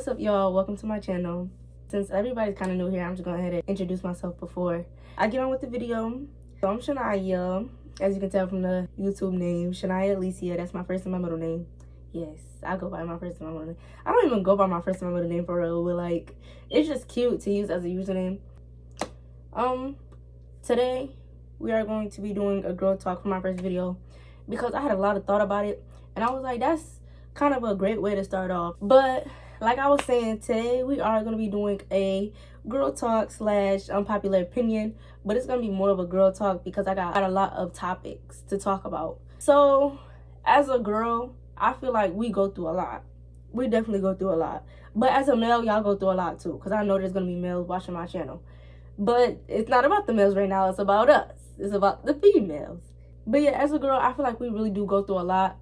What's up, y'all? Welcome to my channel. Since everybody's kind of new here, I'm just going ahead and introduce myself before I get on with the video. So I'm Shania, as you can tell from the YouTube name, Shania Alicia. That's my first and my middle name. Yes, I go by my first and my middle name. I don't even go by my first and my middle name for real, but like, it's just cute to use as a username. Today we are going to be doing a girl talk for my first video because I had a lot of thought about it, and I was like, that's kind of a great way to start off. But like I was saying, today we are going to be doing a girl talk / unpopular opinion, but it's going to be more of a girl talk because I got a lot of topics to talk about. So as a girl, I feel like we go through a lot. We definitely go through a lot. But as a male, y'all go through a lot too, because I know there's going to be males watching my channel. But it's not about the males right now. It's about us. It's about the females. But yeah, as a girl, I feel like we really do go through a lot.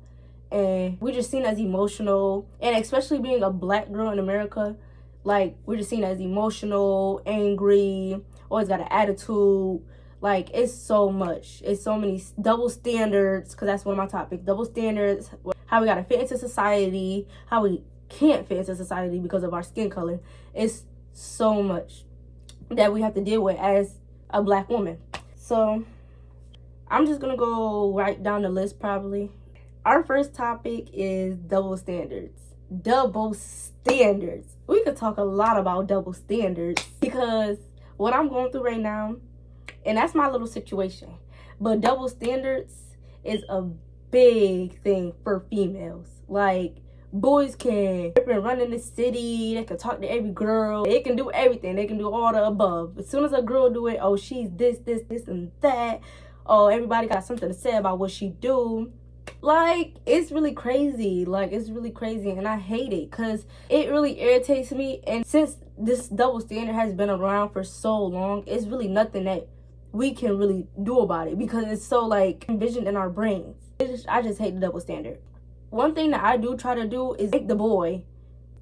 And we're just seen as emotional. And especially being a black girl in America, like, we're just seen as emotional, angry, always got an attitude. Like, it's so much. It's so many double standards, because that's one of my topics. Double standards, how we got to fit into society, how we can't fit into society because of our skin color. It's so much that we have to deal with as a black woman. So I'm just gonna go right down the list probably. Our first topic is double standards. Double standards. We could talk a lot about double standards because what I'm going through right now, and that's my little situation, but double standards is a big thing for females. Like, boys can rip and run in the city, they can talk to every girl, they can do everything, they can do all the above. As soon as a girl do it, oh, she's this, and that. Oh, everybody got something to say about what she do. Like, it's really crazy. Like, it's really crazy, and I hate it because it really irritates me. And since this double standard has been around for so long, it's really nothing that we can really do about it because it's so, like, envisioned in our brains. I just hate the double standard. One thing that I do try to do is make the boy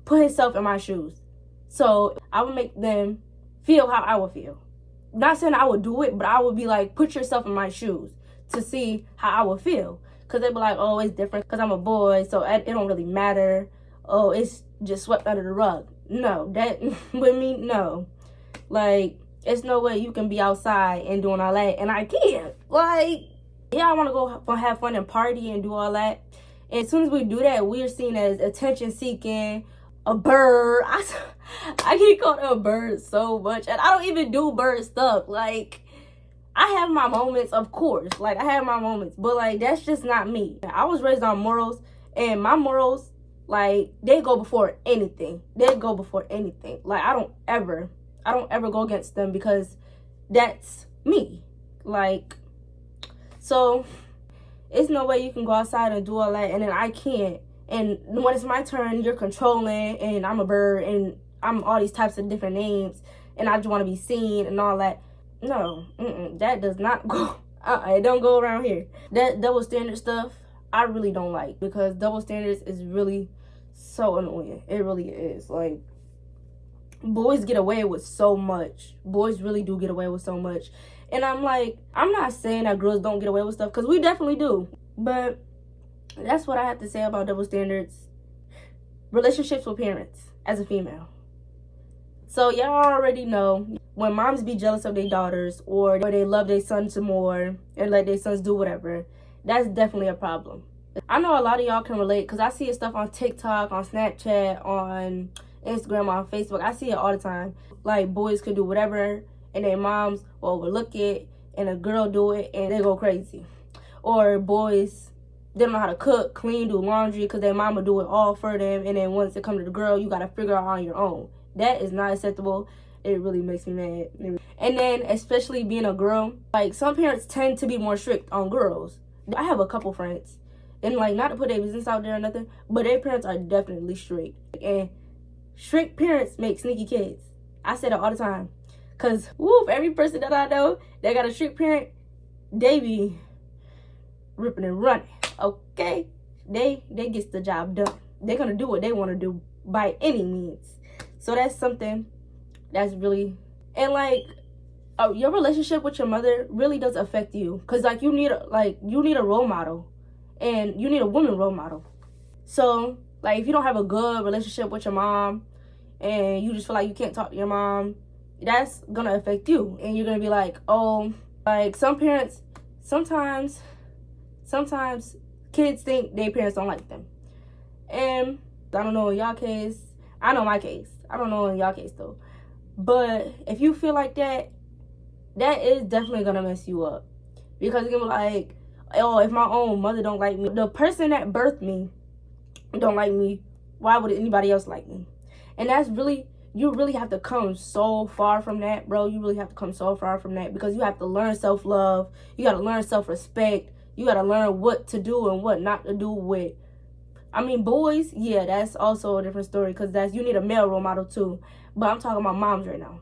put himself in my shoes. So I would make them feel how I would feel. Not saying I would do it, but I would be like, put yourself in my shoes to see how I would feel. Because they'd be like, oh, it's different because I'm a boy, so it don't really matter. Oh, it's just swept under the rug. No, that with me, no. Like, it's no way you can be outside and doing all that, and I can't. Like, yeah, I want to go have fun and party and do all that. And as soon as we do that, we are seen as attention-seeking, a bird. I get called a bird so much, and I don't even do bird stuff. Like, I have my moments, of course. Like, I have my moments, but, like, that's just not me. I was raised on morals, and my morals, like, they go before anything. They go before anything. Like, I don't ever go against them because that's me. Like, so it's no way you can go outside and do all that, and then I can't. And when it's my turn, you're controlling, and I'm a bird, and I'm all these types of different names, and I just want to be seen and all that. No, that does not go. It don't go around here. That double standard stuff, I really don't like because double standards is really so annoying. It really is. Like, boys get away with so much. Boys really do get away with so much. And I'm like, I'm not saying that girls don't get away with stuff because we definitely do. But that's what I have to say about double standards. Relationships with parents as a female. So y'all already know when moms be jealous of their daughters or they love their sons more and let their sons do whatever, that's definitely a problem. I know a lot of y'all can relate because I see stuff on TikTok, on Snapchat, on Instagram, on Facebook. I see it all the time. Like, boys could do whatever and their moms will overlook it, and a girl do it and they go crazy. Or boys, they don't know how to cook, clean, do laundry because their mama do it all for them, and then once it comes to the girl, you got to figure it out on your own. That is not acceptable. It really makes me mad. And then, especially being a girl, like, some parents tend to be more strict on girls. I have a couple friends, and, like, not to put their business out there or nothing, but their parents are definitely strict. And strict parents make sneaky kids. I say that all the time. Because, woof, every person that I know that got a strict parent, they be ripping and running, okay? They gets the job done. They're going to do what they want to do by any means. So that's something that's really, and like, your relationship with your mother really does affect you. Because, like, you need a role model. And you need a woman role model. So, like, if you don't have a good relationship with your mom, and you just feel like you can't talk to your mom, that's gonna affect you. And you're gonna be like, oh, like some parents, sometimes kids think their parents don't like them. And I don't know in y'all case. I know my case. I don't know in y'all case though. But if you feel like that, that is definitely gonna mess you up. Because you're gonna be like, oh, if my own mother don't like me, the person that birthed me don't like me, why would anybody else like me? And that's really, you really have to come so far from that, bro. You really have to come so far from that, because you have to learn self-love. You got to learn self-respect. You got to learn what to do and what not to do with, I mean, boys, yeah, that's also a different story, because that's, you need a male role model too. But I'm talking about moms right now.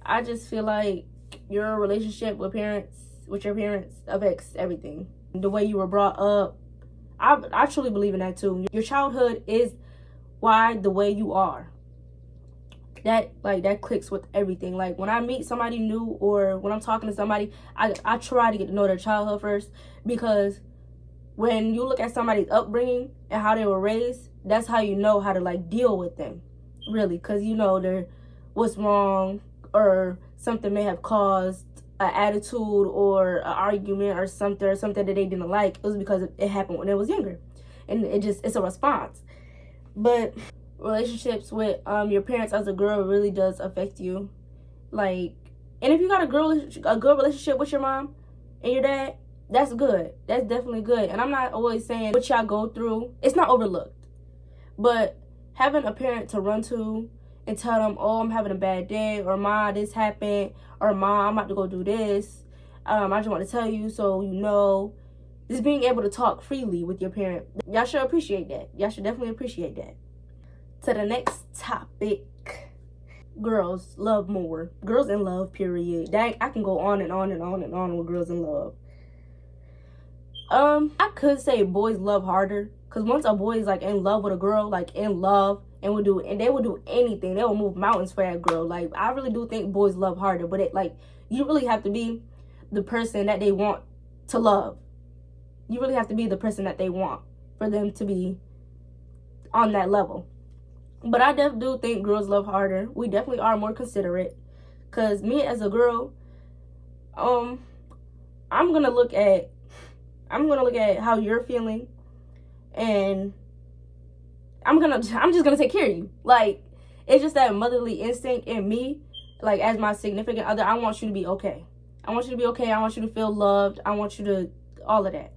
I just feel like your relationship with your parents affects everything. The way you were brought up, I truly believe in that too. Your childhood is why the way you are. That clicks with everything. Like when I meet somebody new, or when I'm talking to somebody, I try to get to know their childhood first, because when you look at somebody's upbringing and how they were raised, that's how you know how to like deal with them, really, because you know they're what's wrong, or something may have caused an attitude or an argument or something that they didn't like. It was because it happened when they was younger, and it's a response. But relationships with your parents as a girl really does affect you. Like, and if you got a good relationship with your mom and your dad, that's good. That's definitely good. And I'm not always saying what y'all go through, it's not overlooked. But having a parent to run to and tell them, oh, I'm having a bad day, or Ma, this happened, or Ma, I'm about to go do this. I just want to tell you so you know. Just being able to talk freely with your parent. Y'all should appreciate that. Y'all should definitely appreciate that. To the next topic. Girls love more. Girls in love, period. I can go on and on and on and on with girls in love. I could say boys love harder, because once a boy is like in love with a girl, like in love, and they will do anything. They will move mountains for that girl. Like, I really do think boys love harder, but you really have to be the person that they want to love. You really have to be the person that they want for them to be on that level. But I definitely do think girls love harder. We definitely are more considerate. Because me as a girl, I'm gonna look at how you're feeling, and I'm just gonna take care of you. Like, it's just that motherly instinct in me. Like, as my significant other, I want you to be okay. I want you to be okay. I want you to feel loved. I want you to all of that.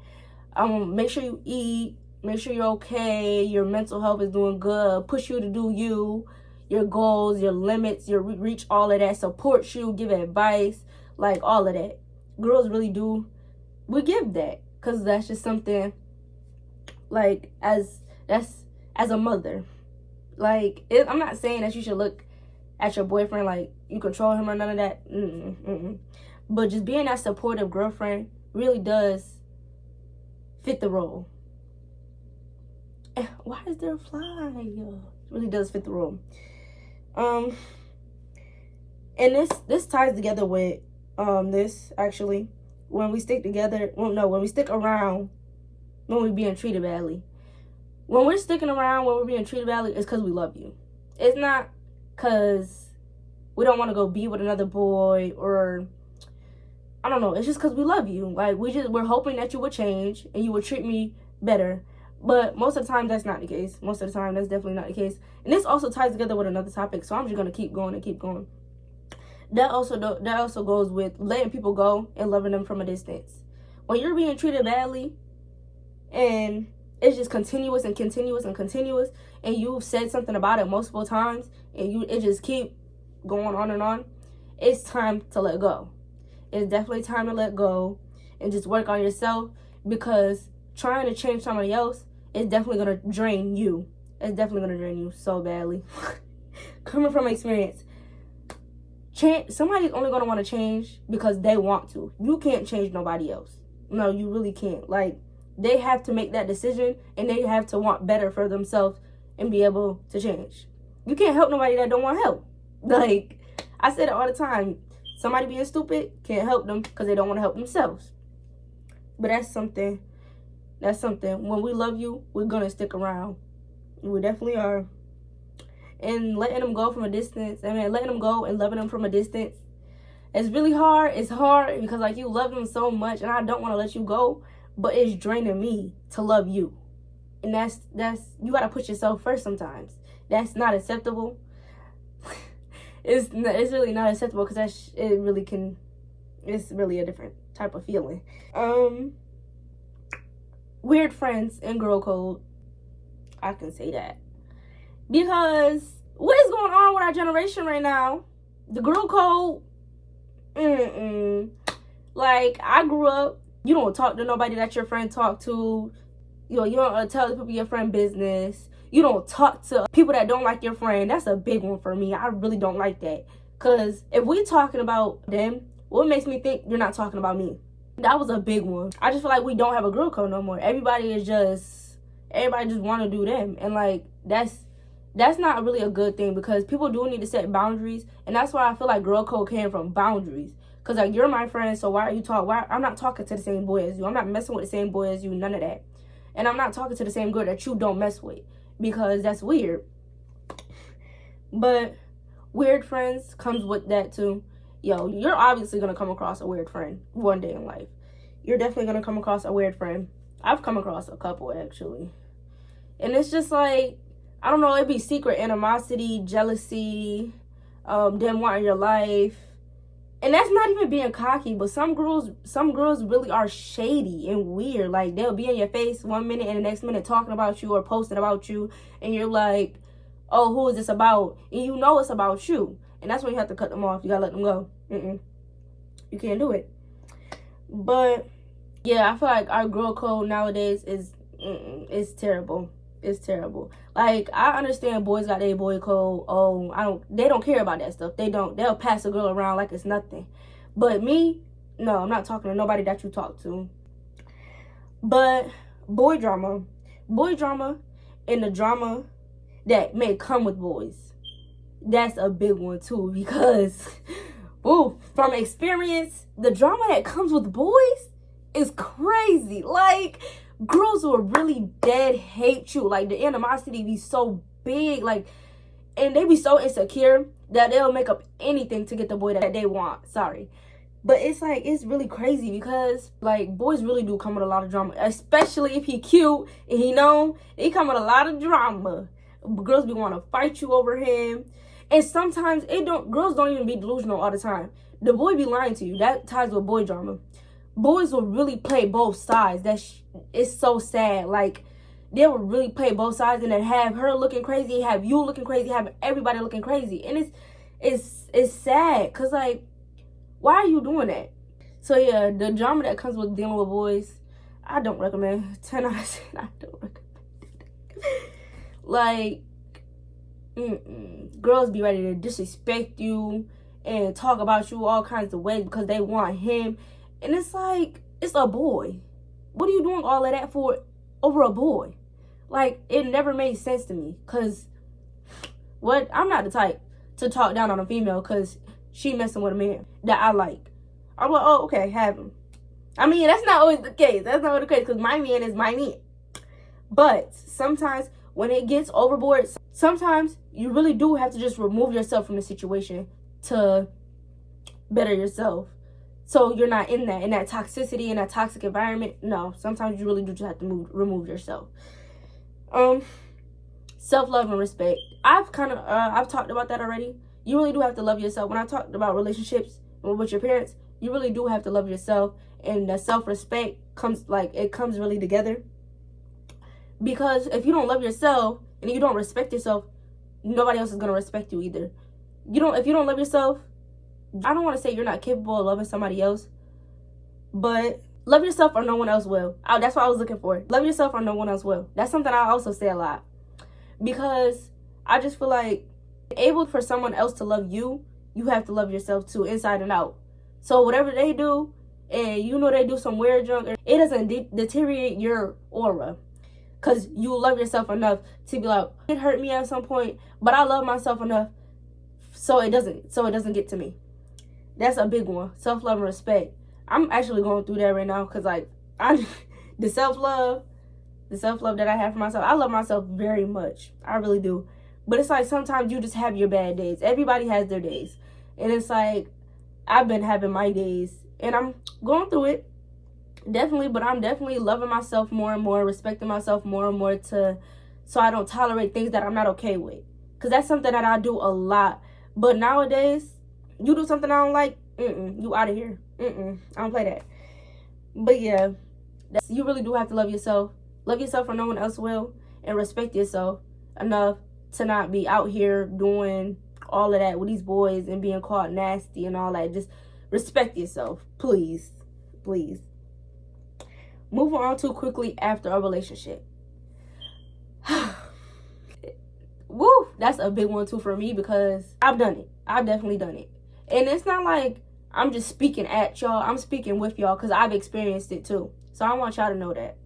Make sure you eat. Make sure you're okay. Your mental health is doing good. Push you to do you. Your goals, your limits, your reach, all of that. Support you. Give advice. Like, all of that. Girls really do. We give that. Because that's just something, like, as a mother. Like, I'm not saying that you should look at your boyfriend like you control him or none of that. But just being that supportive girlfriend really does fit the role. Why is there a fly? It really does fit the role. And this ties together with this, actually. When we stick together, when we stick around when we're being treated badly. When we're sticking around when we're being treated badly, it's because we love you. It's not because we don't want to go be with another boy, or I don't know. It's just because we love you. Like, we're hoping that you would change and you would treat me better. But most of the time, that's not the case. Most of the time, that's definitely not the case. And this also ties together with another topic, so I'm just going to keep going and keep going. That also goes with letting people go and loving them from a distance. When you're being treated badly, and it's just continuous and continuous and continuous, and you've said something about it multiple times, and it just keep going on and on, it's time to let go. It's definitely time to let go and just work on yourself, because trying to change somebody else is definitely going to drain you. It's definitely going to drain you so badly. Coming from experience, somebody's only going to want to change because they want to. You can't change nobody else. No, you really can't. Like, they have to make that decision, and they have to want better for themselves and be able to change. You can't help nobody that don't want help. Like, I say that all the time. Somebody being stupid can't help them because they don't want to help themselves. But that's something. When we love you, we're going to stick around. We definitely are. and letting them go from a distance. I mean, letting them go and loving them from a distance. It's really hard. It's hard because like you love them so much, and I don't want to let you go, but it's draining me to love you. And that's you gotta put yourself first sometimes. That's not acceptable. It's really not acceptable because it's really a different type of feeling. Weird friends and girl code. I can say that because what is going on with our generation right now? The girl code. Like, I grew up, you don't talk to nobody that your friend talk to. You know, you don't tell the people your friend business. You don't talk to people that don't like your friend. That's a big one for me. I really don't like that. Because if we talking about them, what makes me think you're not talking about me? That was a big one. I just feel like we don't have a girl code no more. Everybody just want to do them. And, like, that's not really a good thing because people do need to set boundaries. And that's why I feel like girl code came from boundaries. Because, like, you're my friend, so why are you talking? I'm not talking to the same boy as you. I'm not messing with the same boy as you, none of that. And I'm not talking to the same girl that you don't mess with because that's weird. But weird friends comes with that too. Yo, you're obviously going to come across a weird friend one day in life. You're definitely going to come across a weird friend. I've come across a couple, actually. And it's just like, I don't know, it'd be secret animosity, jealousy, them wanting your life. And that's not even being cocky, but some girls really are shady and weird. Like, they'll be in your face 1 minute and the next minute talking about you or posting about you. And you're like, oh, who is this about? And you know it's about you. And that's when you have to cut them off. You gotta let them go. You can't do it. But, yeah, I feel like our girl code nowadays is terrible. It's terrible. Like, I understand boys got their boy code. They don't care about that stuff. They'll pass a girl around like it's nothing. But me, no, I'm not talking to nobody that you talk to. But boy drama and the drama that may come with boys, that's a big one too because, from experience, the drama that comes with boys is crazy. Like, girls will really dead hate you. Like, the animosity be so big, like, and they be so insecure that they'll make up anything to get the boy that they want. Sorry. But it's like, it's really crazy because, like, boys really do come with a lot of drama, especially if he cute and he come with a lot of drama. Girls be want to fight you over him. And sometimes girls don't even be delusional all the time. The boy be lying to you. That ties with boy drama. Boys will really play both sides. It's so sad. Like, they will really play both sides and then have her looking crazy, have you looking crazy, have everybody looking crazy. And it's sad because, like, why are you doing that? So, yeah, the drama that comes with dealing with boys, I don't recommend. 10 out of 10, I don't recommend it. Like, girls be ready to disrespect you and talk about you all kinds of ways because they want him. And it's like, it's a boy. What are you doing all of that for over a boy? Like, it never made sense to me. Because, I'm not the type to talk down on a female because she messing with a man that I like. I'm like, oh, okay, have him. I mean, that's not always the case. That's not always the case because my man is my man. But sometimes when it gets overboard, sometimes you really do have to just remove yourself from the situation to better yourself. So you're not in that toxicity, in that toxic environment. No, sometimes you really do just have to remove yourself. Self-love and respect. I've talked about that already. You really do have to love yourself. When I talked about relationships with your parents, you really do have to love yourself. And the self-respect comes really together. Because if you don't love yourself and you don't respect yourself, nobody else is going to respect you either. If you don't love yourself, I don't want to say you're not capable of loving somebody else, but love yourself or no one else will. That's what I was looking for. Love yourself or no one else will. That's something I also say a lot. Because I just feel like able for someone else to love you, you have to love yourself too, inside and out. So whatever they do, and they do some weird junk, it doesn't deteriorate your aura. Because you love yourself enough to be like, it hurt me at some point, but I love myself enough so it doesn't get to me. That's a big one. Self-love and respect. I'm actually going through that right now because, like, the self-love that I have for myself, I love myself very much. I really do. But it's like sometimes you just have your bad days. Everybody has their days. And it's like, I've been having my days. And I'm going through it. Definitely. But I'm definitely loving myself more and more. Respecting myself more and more so I don't tolerate things that I'm not okay with. Because that's something that I do a lot. But nowadays, you do something I don't like, you out of here. I don't play that. But yeah, you really do have to love yourself. Love yourself when no one else will. And respect yourself enough to not be out here doing all of that with these boys and being called nasty and all that. Just respect yourself, please. Please. Moving on too quickly after a relationship. Woo, that's a big one too for me because I've done it. I've definitely done it. And it's not like I'm just speaking at y'all. I'm speaking with y'all because I've experienced it too. So I want y'all to know that.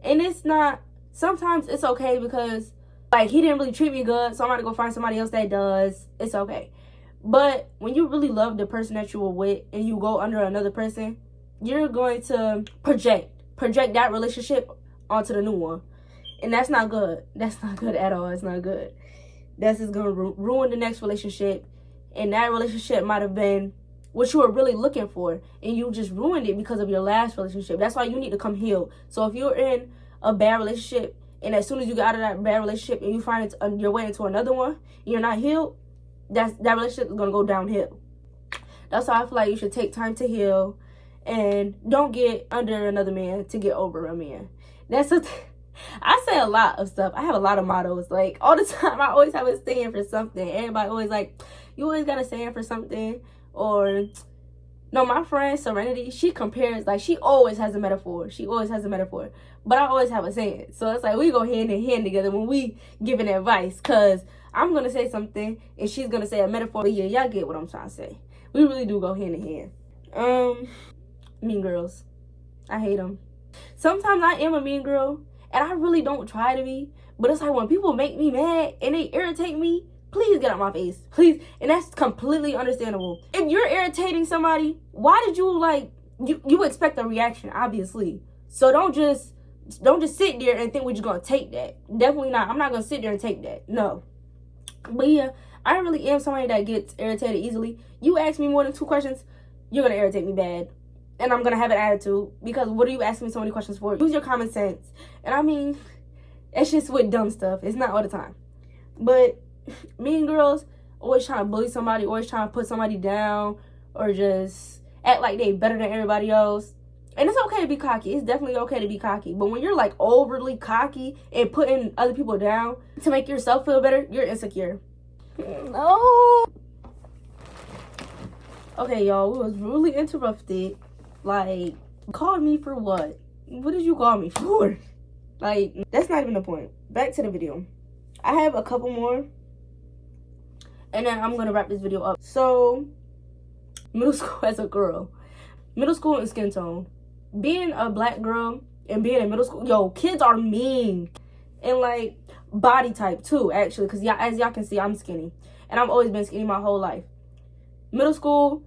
And it's not, sometimes it's okay because like he didn't really treat me good, so I'm going to go find somebody else that does. It's okay. But when you really love the person that you were with and you go under another person, you're going to project that relationship onto the new one. And that's not good. That's not good at all. It's not good. That's just going to ruin the next relationship. And that relationship might have been what you were really looking for. And you just ruined it because of your last relationship. That's why you need to come healed. So if you're in a bad relationship, and as soon as you get out of that bad relationship and you find your way into another one, and you're not healed, that relationship is going to go downhill. That's why I feel like you should take time to heal. And don't get under another man to get over a man. That's a... I say a lot of stuff. I have a lot of mottos. Like, all the time, I always have a saying for something. Everybody always like, you always got a saying for something. Or, no, my friend, Serenity, she compares, like, she always has a metaphor. She always has a metaphor. But I always have a saying. So it's like, we go hand in hand together when we giving advice. Because I'm going to say something, and she's going to say a metaphor. But yeah, y'all get what I'm trying to say. We really do go hand in hand. Mean girls. I hate them. Sometimes I am a mean girl. And I really don't try to be. But it's like when people make me mad and they irritate me, please get out my face. Please. And that's completely understandable. If you're irritating somebody, why did you like, you expect a reaction, obviously. So don't just sit there and think we're just going to take that. Definitely not. I'm not going to sit there and take that. No. But yeah, I really am somebody that gets irritated easily. You ask me more than 2 questions, you're going to irritate me bad. And I'm going to have an attitude. Because what are you asking me so many questions for? Use your common sense. And I mean, it's just with dumb stuff. It's not all the time. But mean girls always trying to bully somebody. Always trying to put somebody down. Or just act like they better than everybody else. And it's okay to be cocky. It's definitely okay to be cocky. But when you're like overly cocky and putting other people down to make yourself feel better, you're insecure. No. Okay, y'all. We was really interrupted. Like, called me for what? What did you call me for? Like, that's not even the point. Back to the video. I have a couple more. And then I'm going to wrap this video up. So, middle school as a girl. Middle school and skin tone. Being a black girl and being in middle school, yo, kids are mean. And, like, body type, too, actually. Because, as y'all can see, I'm skinny. And I've always been skinny my whole life. Middle school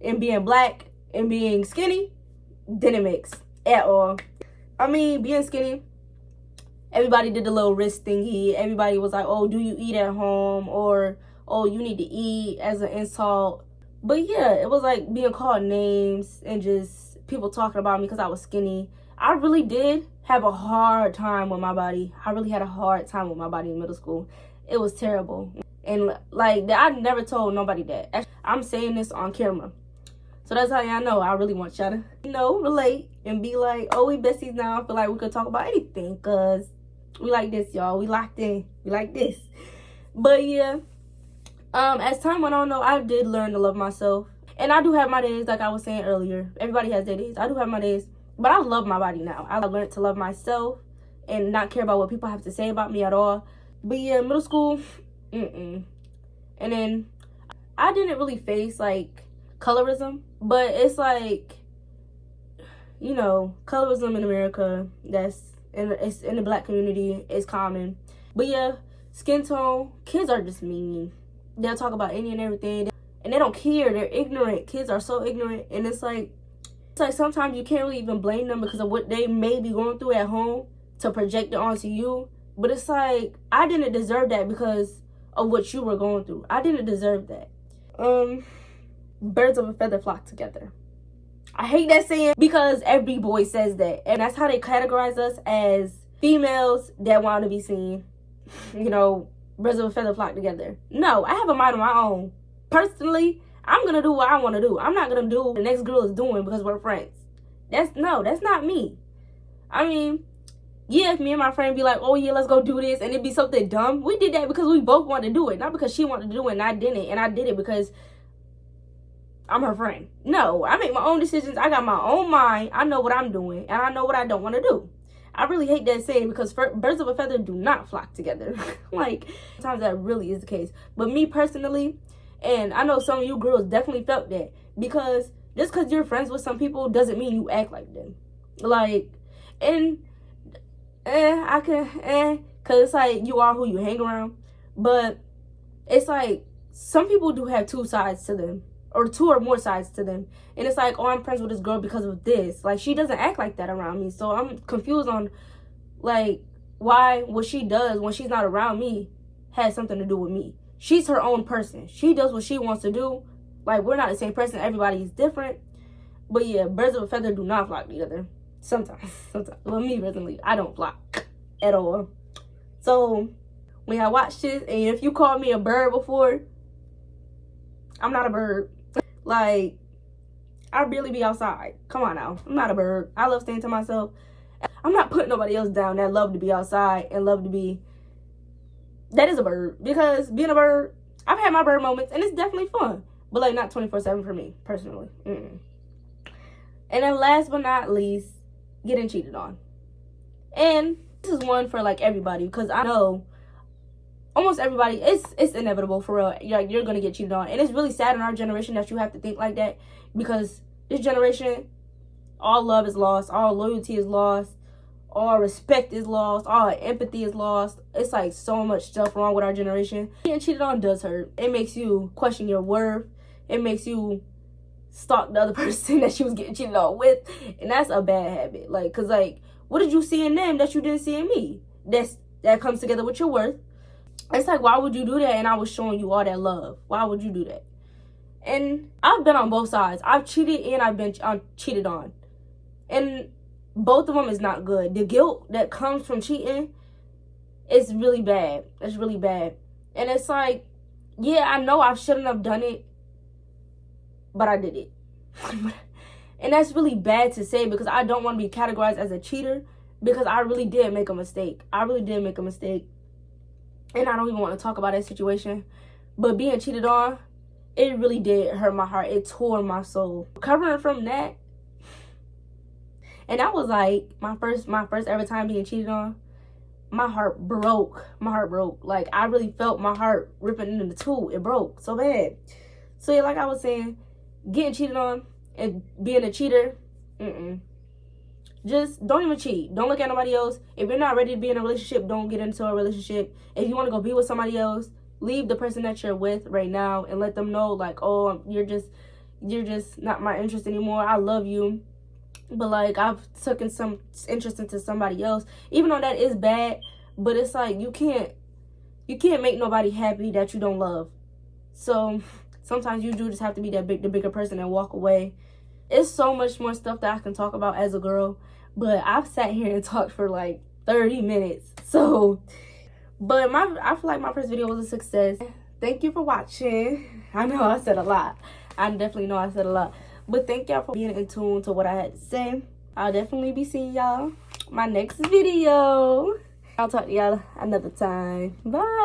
and being black and being skinny didn't mix at all. I mean, being skinny, everybody did the little wrist thingy. Everybody was like, oh, do you eat at home? Or, oh, you need to eat as an insult. But yeah, it was like being called names and just people talking about me because I was skinny. I really did have a hard time with my body. I really had a hard time with my body in middle school. It was terrible. And like, I never told nobody that. I'm saying this on camera. So that's how y'all know I really want y'all to, relate and be like, oh, we besties now. I feel like we could talk about anything because we like this, y'all. We locked in. We like this. But yeah, as time went on, though, I did learn to love myself. And I do have my days, like I was saying earlier. Everybody has their days. I do have my days. But I love my body now. I learned to love myself and not care about what people have to say about me at all. But yeah, middle school, And then I didn't really face, like, colorism. But it's like, colorism in America, it's in the black community, is common. But yeah, skin tone, kids are just mean. They'll talk about any and everything. And they don't care. They're ignorant. Kids are so ignorant. And it's like sometimes you can't really even blame them because of what they may be going through at home to project it onto you. But it's like, I didn't deserve that because of what you were going through. I didn't deserve that. Birds of a feather flock together. I hate that saying because every boy says that. And that's how they categorize us, as females that want to be seen. You know, birds of a feather flock together. No, I have a mind of my own. Personally, I'm going to do what I want to do. I'm not going to do what the next girl is doing because we're friends. That's not me. I mean, yeah, if me and my friend be like, oh yeah, let's go do this, and it'd be something dumb. We did that because we both wanted to do it. Not because she wanted to do it and I didn't. And I did it because I'm her friend. No, I make my own decisions. I got my own mind. I know what I'm doing. And I know what I don't want to do. I really hate that saying because birds of a feather do not flock together. Like, sometimes that really is the case. But me personally, and I know some of you girls definitely felt that, because just because you're friends with some people doesn't mean you act like them. Like, and because it's like you are who you hang around. But it's like some people do have two sides to them, or two or more sides to them. And it's like, oh, I'm friends with this girl because of this. Like, she doesn't act like that around me. So I'm confused on, like, why what she does when she's not around me has something to do with me. She's her own person. She does what she wants to do. Like, we're not the same person. Everybody is different. But yeah, birds of a feather do not flock together. Sometimes. Well, me personally, I don't flock at all. So when I watch this, and if you called me a bird before, I'm not a bird. Like, I really be outside. Come on now. I'm not a bird. I love staying to myself. I'm not putting nobody else down that love to be outside and love to be... That is a bird. Because being a bird, I've had my bird moments, and it's definitely fun. But, like, not 24/7 for me, personally. And then last but not least, getting cheated on. And this is one for, like, everybody. Because I know almost everybody, it's inevitable, for real. You're going to get cheated on. And it's really sad in our generation that you have to think like that. Because this generation, all love is lost. All loyalty is lost. All respect is lost. All empathy is lost. It's like so much stuff wrong with our generation. Getting cheated on does hurt. It makes you question your worth. It makes you stalk the other person that she was getting cheated on with. And that's a bad habit. Like, because, like, what did you see in them that you didn't see in me? That comes together with your worth. It's like, why would you do that? And I was showing you all that love. Why would you do that? And I've been on both sides. I've cheated and I've been cheated on. And both of them is not good. The guilt that comes from cheating is really bad. It's really bad. And it's like, yeah, I know I shouldn't have done it, but I did it. And that's really bad to say, because I don't want to be categorized as a cheater, because I really did make a mistake. I really did make a mistake. And I don't even want to talk about that situation. But being cheated on, it really did hurt my heart. It tore my soul. Recovering from that, and that was like my first ever time being cheated on. My heart broke. My heart broke. Like, I really felt my heart ripping into two. It broke so bad. So yeah, like I was saying, getting cheated on and being a cheater, just don't even cheat. Don't look at nobody else. If you're not ready to be in a relationship, don't get into a relationship. If you want to go be with somebody else, leave the person that you're with right now and let them know, like, oh, you're just not my interest anymore. I love you, but, like, I've taken some interest into somebody else. Even though that is bad, but it's like, you can't make nobody happy that you don't love. So sometimes you do just have to be the bigger person and walk away. It's so much more stuff that I can talk about as a girl, but I've sat here and talked for like 30 minutes. So, but I feel like my first video was a success. Thank you for watching. I know I said a lot. I definitely know I said a lot. But thank y'all for being in tune to what I had to say. I'll definitely be seeing y'all my next video. I'll talk to y'all another time. Bye.